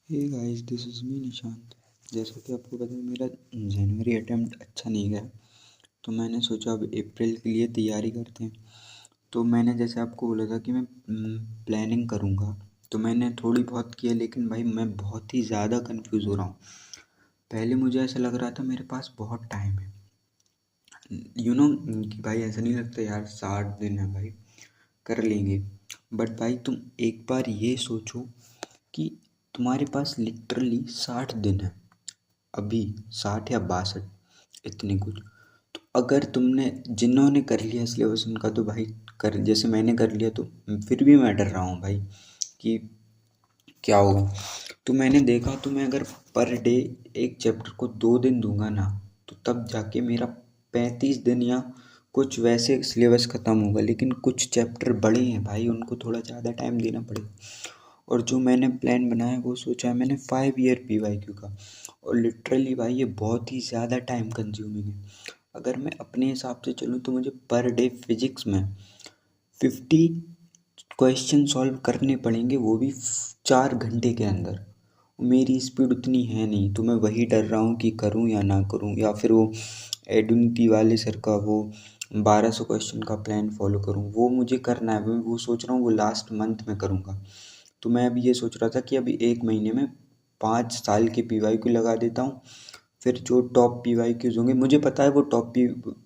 Hey guys, this is me Nishant. जैसा कि आपको पता है मेरा जनवरी अटेम्प्ट अच्छा नहीं गया, तो मैंने सोचा अब अप्रैल के लिए तैयारी करते हैं। तो मैंने जैसे आपको बोला था कि मैं प्लानिंग करूँगा, तो मैंने थोड़ी बहुत की है, लेकिन भाई मैं बहुत ही ज़्यादा कंफ्यूज हो रहा हूँ। पहले मुझे ऐसा लग रहा था मेरे पास बहुत टाइम है, कि भाई ऐसा नहीं लगता यार 60 दिन है भाई, कर लेंगे। बट भाई तुम एक बार ये सोचो कि तुम्हारे पास लिटरली 60 दिन है अभी, 60 या 62, इतने कुछ। तो अगर तुमने जिन्होंने कर लिया सिलेबस उनका तो भाई कर, जैसे मैंने कर लिया, तो फिर भी मैं डर रहा हूँ भाई कि क्या होगा। तो मैंने देखा, तो मैं अगर पर डे एक चैप्टर को 2 दिन दूंगा ना, तो तब जाके मेरा 35 दिन या कुछ वैसे सिलेबस ख़त्म होगा। लेकिन कुछ चैप्टर बड़े हैं भाई, उनको थोड़ा ज़्यादा टाइम देना पड़ेगा। और जो मैंने प्लान बनाया है वो सोचा है मैंने 5 ईयर PYQ का, और लिटरली भाई ये बहुत ही ज़्यादा टाइम कंज्यूमिंग है। अगर मैं अपने हिसाब से चलूँ तो मुझे पर डे फिजिक्स में 50 क्वेश्चन सॉल्व करने पड़ेंगे, वो भी 4 घंटे के अंदर। मेरी स्पीड उतनी है नहीं, तो मैं वही डर रहा हूँ कि करूँ या ना करूँ, या फिर वो एडुनिटी वाले सर का वो 1200 क्वेश्चन का प्लान फॉलो करूँ। वो मुझे करना है, मैं वो सोच रहा हूँ वो लास्ट मंथ में करूँगा। तो मैं अभी ये सोच रहा था कि अभी 1 महीने में 5 साल के PYQ लगा देता हूँ। फिर जो टॉप PYQs होंगे, मुझे पता है वो टॉप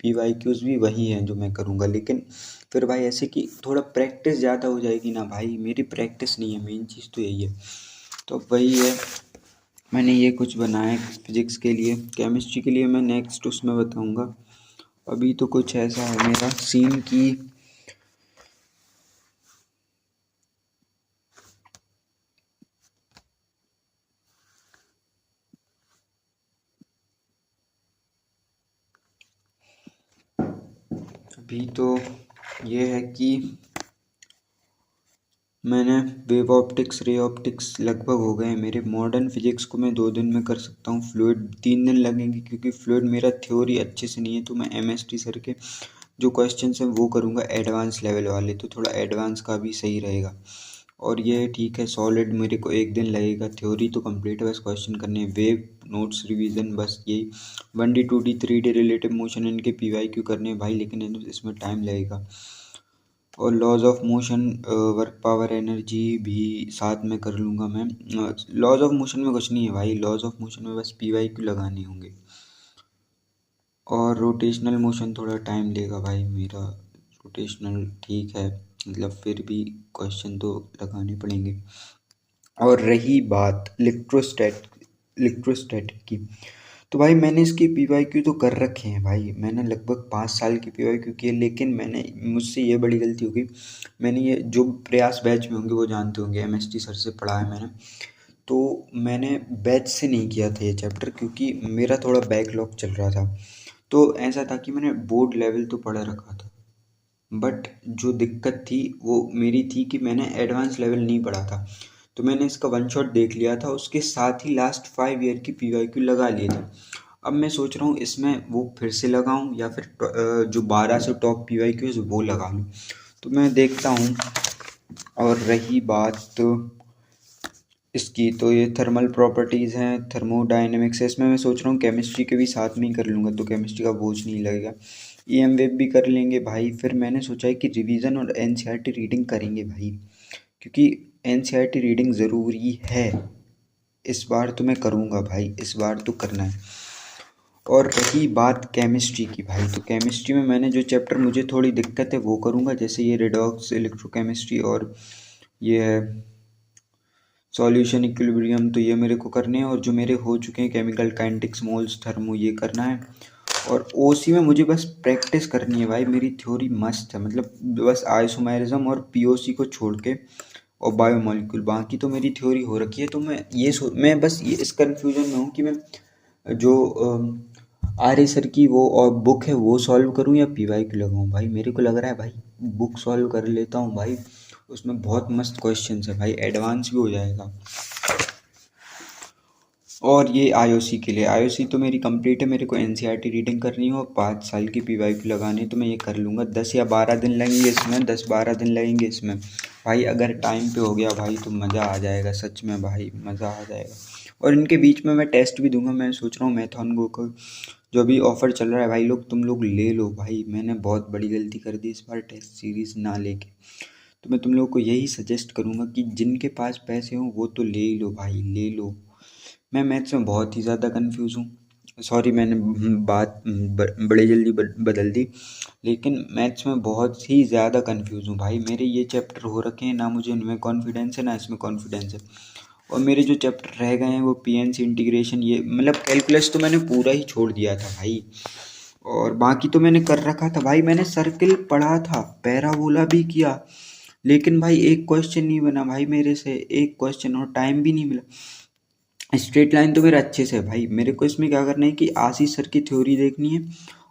PYQs भी वही हैं जो मैं करूँगा, लेकिन फिर भाई ऐसे कि थोड़ा प्रैक्टिस ज़्यादा हो जाएगी ना भाई। मेरी प्रैक्टिस नहीं है, मेन चीज़ तो यही है। तो वही है, मैंने ये कुछ बनाया है फिजिक्स के लिए। केमिस्ट्री के लिए मैं नेक्स्ट उसमें बताऊँगा। अभी तो कुछ ऐसा है मेरा सीन की अभी तो ये है कि मैंने वेव ऑप्टिक्स, रे ऑप्टिक्स लगभग हो गए हैं मेरे। मॉडर्न फिजिक्स को मैं 2 दिन में कर सकता हूँ। फ्लूइड 3 दिन लगेंगे, क्योंकि फ्लूइड मेरा थ्योरी अच्छे से नहीं है। तो मैं MST सर के जो क्वेश्चन हैं वो करूँगा एडवांस लेवल वाले, तो थोड़ा एडवांस का भी सही रहेगा। और ये ठीक है, सॉलिड मेरे को 1 दिन लगेगा। थ्योरी तो कंप्लीट है, बस क्वेश्चन करने हैं। वेव नोट्स रिवीजन, बस यही। 1D 2D 3D relative motion इनके PYQ करने हैं भाई, लेकिन इसमें टाइम लगेगा। और laws of motion, work power energy भी साथ में कर लूँगा मैं। लॉज ऑफ मोशन में कुछ नहीं है भाई, लॉज ऑफ मोशन में बस PYQ लगाने होंगे। और रोटेशनल मोशन थोड़ा टाइम लेगा भाई मेरा। रोटेशनल ठीक है, मतलब फिर भी क्वेश्चन तो लगाने पड़ेंगे। और रही बात इलेक्ट्रोस्टैटिक की, तो भाई मैंने इसकी PYQ तो कर रखे हैं भाई। मैंने लगभग 5 साल की PYQ की है, लेकिन मुझसे ये बड़ी गलती होगी। मैंने ये जो प्रयास बैच में होंगे वो जानते होंगे, MST सर से पढ़ा है मैंने। तो मैंने बैच से नहीं किया था ये चैप्टर, क्योंकि मेरा थोड़ा बैकलॉग चल रहा था। तो ऐसा था कि मैंने बोर्ड लेवल तो पढ़ा रखा था, बट जो दिक्कत थी वो मेरी थी कि मैंने एडवांस लेवल नहीं पढ़ा था। तो मैंने इसका वन शॉट देख लिया था, उसके साथ ही लास्ट 5 ईयर की PYQ लगा लिए थे। अब मैं सोच रहा हूँ इसमें वो फिर से लगाऊँ, या फिर जो 12 से टॉप PYQ है वो लगा लूँ। तो मैं देखता हूँ। और रही बात इसकी, तो ये थर्मल प्रॉपर्टीज़ हैं, थर्मोडायनेमिक्स है। इसमें मैं सोच रहा हूँ केमिस्ट्री के भी साथ में ही कर लूँगा, तो केमिस्ट्री का बोझ नहीं लगेगा। EM वेव भी कर लेंगे भाई। फिर मैंने सोचा है कि रिवीजन और NCERT रीडिंग करेंगे भाई, क्योंकि NCERT रीडिंग ज़रूरी है। इस बार तो मैं करूँगा भाई, इस बार तो करना है। और रही बात केमिस्ट्री की भाई, तो केमिस्ट्री में मैंने जो चैप्टर मुझे थोड़ी दिक्कत है वो करूँगा, जैसे ये रेडॉक्स इलेक्ट्रोकेमिस्ट्री, और ये है सॉल्यूशन इक्विलिब्रियम, तो ये मेरे को करने हैं। और जो मेरे हो चुके हैं केमिकल काइनेटिक्स, मोल्स, थर्मो, ये करना है। और OC में मुझे बस प्रैक्टिस करनी है भाई। मेरी थ्योरी मस्त है, मतलब बस आइसोमेरिज्म और POC को छोड़ के, और बायोमोलिक्यूल, बाकी तो मेरी थ्योरी हो रखी है। तो मैं बस ये इस कन्फ्यूजन में हूँ कि मैं जो आर्य सर की वो और बुक है वो सॉल्व करूँ या PYQ लगाऊँ। भाई मेरे को लग रहा है भाई बुक सॉल्व कर लेता हूँ भाई, उसमें बहुत मस्त क्वेश्चंस है भाई, एडवांस भी हो जाएगा। और ये IOC के लिए, IOC तो मेरी कंप्लीट है, मेरे को NCERT रीडिंग करनी हो, 5 साल की PYQ लगानी है, तो मैं ये कर लूँगा। 10 या 12 दिन लगेंगे इसमें, 10-12 दिन लगेंगे इसमें। भाई अगर टाइम पे हो गया भाई तो मज़ा आ जाएगा, सच में भाई मज़ा आ जाएगा। और इनके बीच में मैं टेस्ट भी दूंगा। मैं सोच रहा हूँ मैथॉन गो को जो भी ऑफ़र चल रहा है भाई, तुम लोग ले लो भाई। मैंने बहुत बड़ी गलती कर दी इस बार टेस्ट सीरीज़ ना लेके। तो मैं तुम लोग को यही सजेस्ट करूँगा कि जिनके पास पैसे हों वो तो ले ही लो भाई, ले लो। मैं मैथ्स में बहुत ही ज़्यादा कंफ्यूज हूँ। सॉरी, मैंने बात बड़े जल्दी बदल दी। लेकिन मैथ्स में बहुत ही ज़्यादा कंफ्यूज हूँ भाई। मेरे ये चैप्टर हो रखे हैं, ना मुझे इनमें कॉन्फिडेंस है ना इसमें कॉन्फिडेंस है। और मेरे जो चैप्टर रह गए हैं वो पीएनसी इंटीग्रेशन, ये मतलब कैलकुलस तो मैंने पूरा ही छोड़ दिया था भाई। और बाकी तो मैंने कर रखा था भाई। मैंने सर्किल पढ़ा था, पैराबोला भी किया, लेकिन भाई एक क्वेश्चन नहीं बना भाई मेरे से, एक क्वेश्चन, और टाइम भी नहीं मिला। स्ट्रेट लाइन तो मेरा अच्छे से है भाई। मेरे को इसमें क्या करना है कि आशीष सर की थ्योरी देखनी है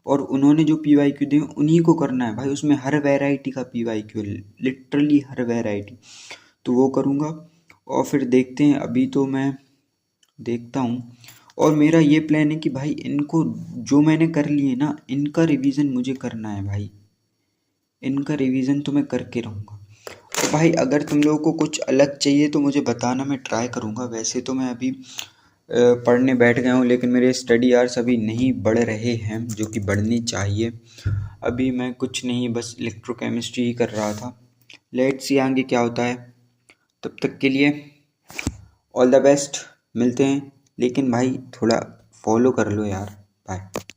और उन्होंने जो पी वाई क्यू दिए उन्हीं को करना है भाई। उसमें हर वैरायटी का पी वाई क्यू, लिटरली हर वैरायटी, तो वो करूँगा। और फिर देखते हैं, अभी तो मैं देखता हूँ। और मेरा ये प्लान है कि भाई इनको जो मैंने कर लिए ना, इनका रिवीजन मुझे करना है भाई। इनका रिवीजन तो मैं करके रहूँगा। तो भाई अगर तुम लोगों को कुछ अलग चाहिए तो मुझे बताना, मैं ट्राई करूँगा। वैसे तो मैं अभी पढ़ने बैठ गया हूँ, लेकिन मेरे स्टडी आवर्स अभी नहीं बढ़ रहे हैं जो कि बढ़नी चाहिए। अभी मैं कुछ नहीं, बस इलेक्ट्रोकेमिस्ट्री ही कर रहा था। लेट्स सी आगे क्या होता है। तब तक के लिए ऑल द बेस्ट, मिलते हैं। लेकिन भाई थोड़ा फॉलो कर लो यार। बाय।